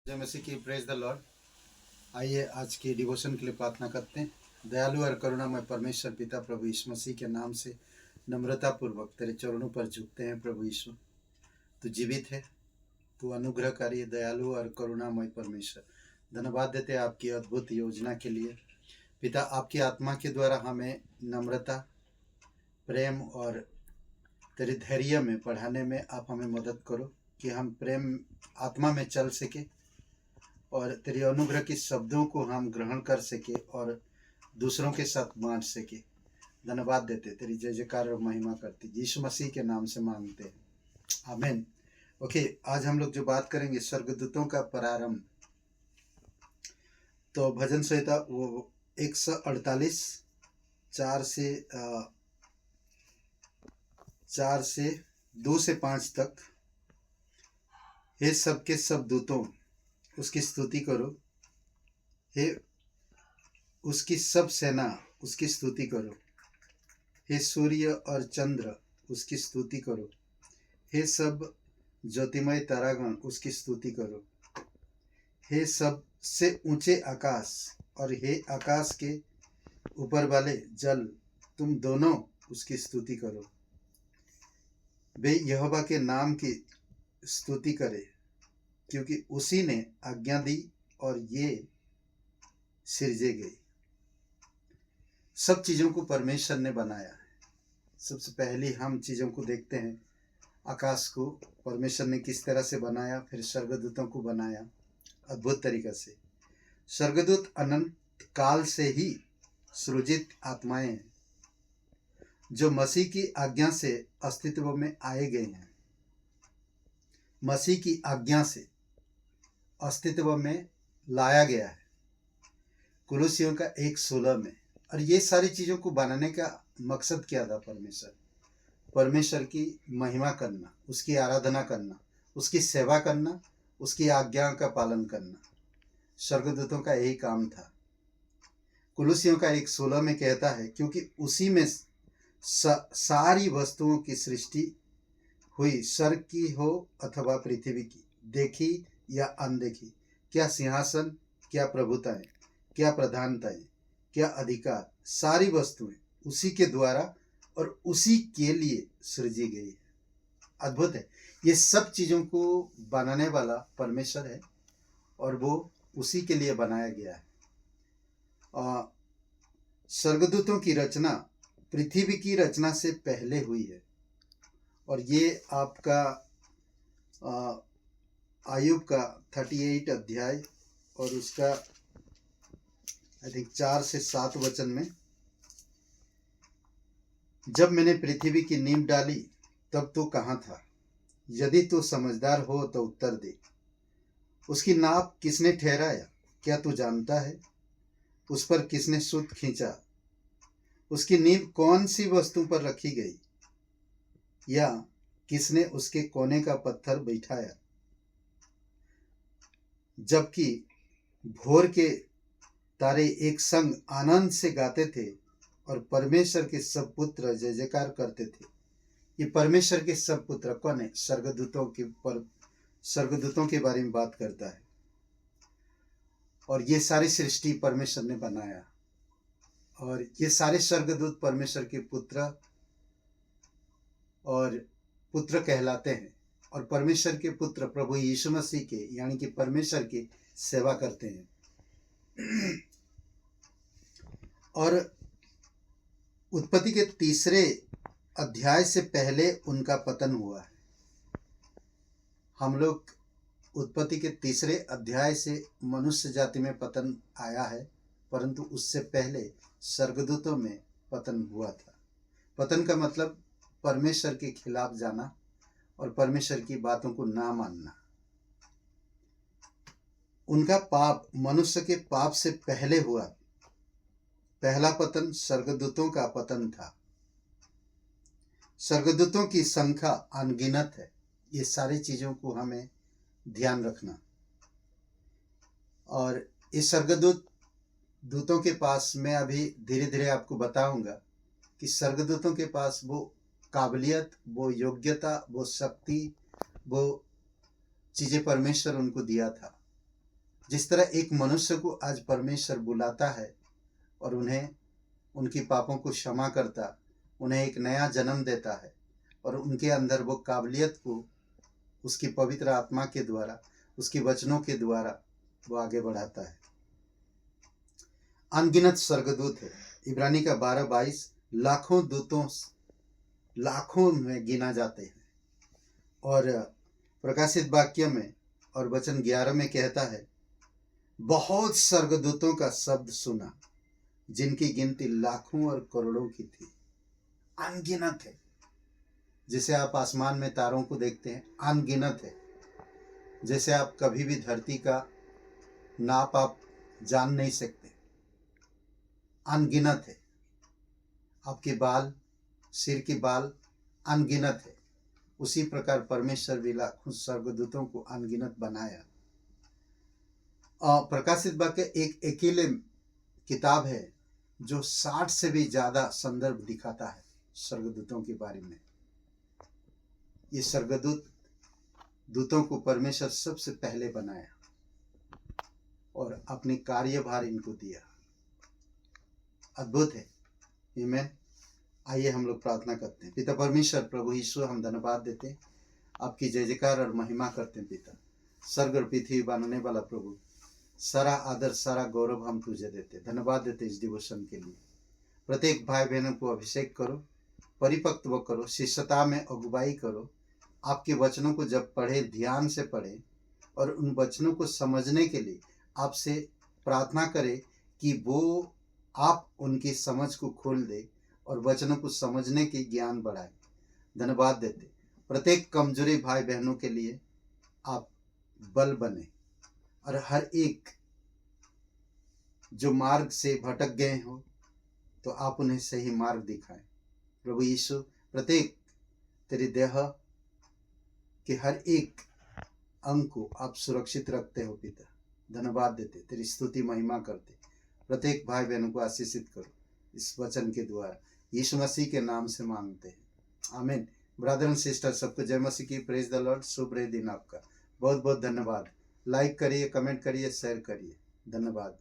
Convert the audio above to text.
जय मसीह की। Praise the Lord. आइए आज की डिवोशन के लिए प्रार्थना करते हैं। दयालु और करुणामय परमेश्वर पिता प्रभु यीशु मसीह के नाम से नम्रता पूर्वक तेरे चरणों पर झुकते हैं। प्रभु यीशु, तू जीवित है, तू अनुग्रहकारी, दयालु और करुणामय परमेश्वर। धन्यवाद देते हैं आपकी अद्भुत योजना के लिए। पिता, आपकी आत्मा के द्वारा हमें नम्रता, प्रेम और तेरे धैर्य में पढ़ाने में आप हमें मदद करो कि हम प्रेम आत्मा में चल सके और तेरे अनुग्रह के शब्दों को हम ग्रहण कर सके और दूसरों के साथ बांट सके। धन्यवाद देते, तेरी जय जयकार और महिमा करते यीशु मसीह के नाम से मांगते हैं, आमीन। ओके, आज हम लोग जो बात करेंगे स्वर्गदूतों का प्रारंभ। तो भजन संहिता वो 148 4 से 2 से 5 तक। हे सबके सब दूतों उसकी स्तुति करो, हे उसकी सब सेना उसकी स्तुति करो, हे सूर्य और चंद्र उसकी स्तुति करो, हे सब ज्योतिमय तारागण उसकी स्तुति करो, हे सब से ऊंचे आकाश और हे आकाश के ऊपर वाले जल, तुम दोनों उसकी स्तुति करो। वे यहोवा के नाम की स्तुति करे, क्योंकि उसी ने आज्ञा दी और ये सिरजे गई। सब चीज़ों को परमेश्वर ने बनाया है। सबसे पहले हम चीज़ों को देखते हैं, आकाश को परमेश्वर ने किस तरह से बनाया, फिर स्वर्गदूतों को बनाया अद्भुत तरीक़ा से। स्वर्गदूत अनंत काल से ही सृजित आत्माएं हैं जो मसीह की आज्ञा से अस्तित्व में आए गए हैं। मसीह की आज्ञा से अस्तित्व में लाया गया है, कुलुसियों का 1:16 में। और ये सारी चीज़ों को बनाने का मकसद क्या था? परमेश्वर की महिमा करना, उसकी आराधना करना, उसकी सेवा करना, उसकी आज्ञा का पालन करना। स्वर्गदूतों का यही काम था। कुलुसियों का 1:16 में कहता है, क्योंकि उसी में सारी वस्तुओं की सृष्टि हुई, स्वर्ग की हो अथवा पृथ्वी की, देखी या अनदेखी, क्या सिंहासन, क्या प्रभुताएं, क्या प्रधानताएं, क्या अधिकार, सारी वस्तुएं उसी के द्वारा और उसी के लिए सृजी गई है। अद्भुत है। ये सब चीज़ों को बनाने वाला परमेश्वर है और वो उसी के लिए बनाया गया है। स्वर्गदूतों की रचना पृथ्वी की रचना से पहले हुई है। और ये आपका आयुब का 38 अध्याय और उसका आई थिंक 4 से 7 वचन में, जब मैंने पृथ्वी की नींव डाली तब तू कहाँ था? यदि तू समझदार हो तो उत्तर दे। उसकी नाप किसने ठहराया? क्या तू जानता है? उस पर किसने सूत खींचा? उसकी नींव कौन सी वस्तु पर रखी गई, या किसने उसके कोने का पत्थर बैठाया? जबकि भोर के तारे एक संग आनंद से गाते थे और परमेश्वर के सब पुत्र जय जयकार करते थे। ये परमेश्वर के सब पुत्र कौन है? स्वर्गदूतों के बारे में बात करता है। और ये सारी सृष्टि परमेश्वर ने बनाया और ये सारे स्वर्गदूत परमेश्वर के पुत्र कहलाते हैं और परमेश्वर के पुत्र प्रभु यीशु मसीह के यानी कि परमेश्वर की सेवा करते हैं। और उत्पत्ति के 3 अध्याय से पहले उनका पतन हुआ है। हम लोग उत्पत्ति के 3 अध्याय से मनुष्य जाति में पतन आया है, परंतु उससे पहले स्वर्गदूतों में पतन हुआ था। पतन का मतलब परमेश्वर के खिलाफ जाना और परमेश्वर की बातों को ना मानना। उनका पाप मनुष्य के पाप से पहले हुआ। पहला पतन स्वर्गदूतों का पतन था। स्वर्गदूतों की संख्या अनगिनत है। ये सारी चीज़ों को हमें ध्यान रखना। और इस स्वर्गदूतों के पास मैं अभी धीरे धीरे आपको बताऊंगा कि स्वर्गदूतों के पास वो काबिलियत, वो योग्यता, वो शक्ति, वो चीज़ें परमेश्वर उनको दिया था। जिस तरह एक मनुष्य को आज परमेश्वर बुलाता है और उन्हें उनकी पापों को क्षमा करता, उन्हें एक नया जन्म देता है और उनके अंदर वो काबिलियत को उसकी पवित्र आत्मा के द्वारा, उसके वचनों के द्वारा वो आगे बढ़ाता है। अनगिनत स्वर्गदूत है। इब्रानी का 12:22 लाखों दूतों, लाखों में गिना जाते हैं। और प्रकाशित वाक्य में और वचन 11 में कहता है, बहुत स्वर्गदूतों का शब्द सुना जिनकी गिनती लाखों और करोड़ों की थी। अनगिनत है। जैसे आप आसमान में तारों को देखते हैं, अनगिनत है। जैसे आप कभी भी धरती का नाप आप जान नहीं सकते, अनगिनत है। आपके बाल, सिर के बाल अनगिनत है। उसी प्रकार परमेश्वर भी लाखों स्वर्गदूतों को अनगिनत बनाया। प्रकाशित वाक्य एक अकेले किताब है जो 60 से भी ज्यादा संदर्भ दिखाता है स्वर्गदूतों के बारे में। ये स्वर्गदूत दूतों को परमेश्वर सबसे पहले बनाया और अपने कार्यभार इनको दिया। अद्भुत है। आमीन। आइए हम लोग प्रार्थना करते हैं। पिता परमेश्वर, प्रभु यीशु, हम धन्यवाद देते हैं, आपकी जय जयकार और महिमा करते हैं। पिता, स्वर्ग और पृथ्वी बनाने वाला प्रभु, सारा आदर सारा गौरव हम तुझे देते, धन्यवाद देते इस डिवोशन के लिए। प्रत्येक भाई बहनों को अभिषेक करो, परिपक्व करो, शिष्यता में अगुवाई करो। आपके वचनों को जब पढ़े, ध्यान से पढ़े और उन वचनों को समझने के लिए आपसे प्रार्थना करें कि वो आप उनकी समझ को खोल दे और वचनों को समझने की ज्ञान बढ़ाए। धन्यवाद देते प्रत्येक कमजोरी भाई बहनों के लिए आप बल बने और हर एक जो मार्ग से भटक गए हो तो आप उन्हें सही मार्ग दिखाएं। प्रभु यीशु, प्रत्येक तेरी देह के हर एक अंग को आप सुरक्षित रखते हो। पिता, धन्यवाद देते, तेरी स्तुति महिमा करते। प्रत्येक भाई बहनों को आशीषित करो इस वचन के द्वारा, यीशु मसीह के नाम से मांगते हैं, आमीन। ब्रदर एंड सिस्टर, सबको जय मसीह की। Praise the Lord. शुभ रहे दिन आपका। बहुत बहुत धन्यवाद। लाइक करिए, कमेंट करिए, शेयर करिए। धन्यवाद।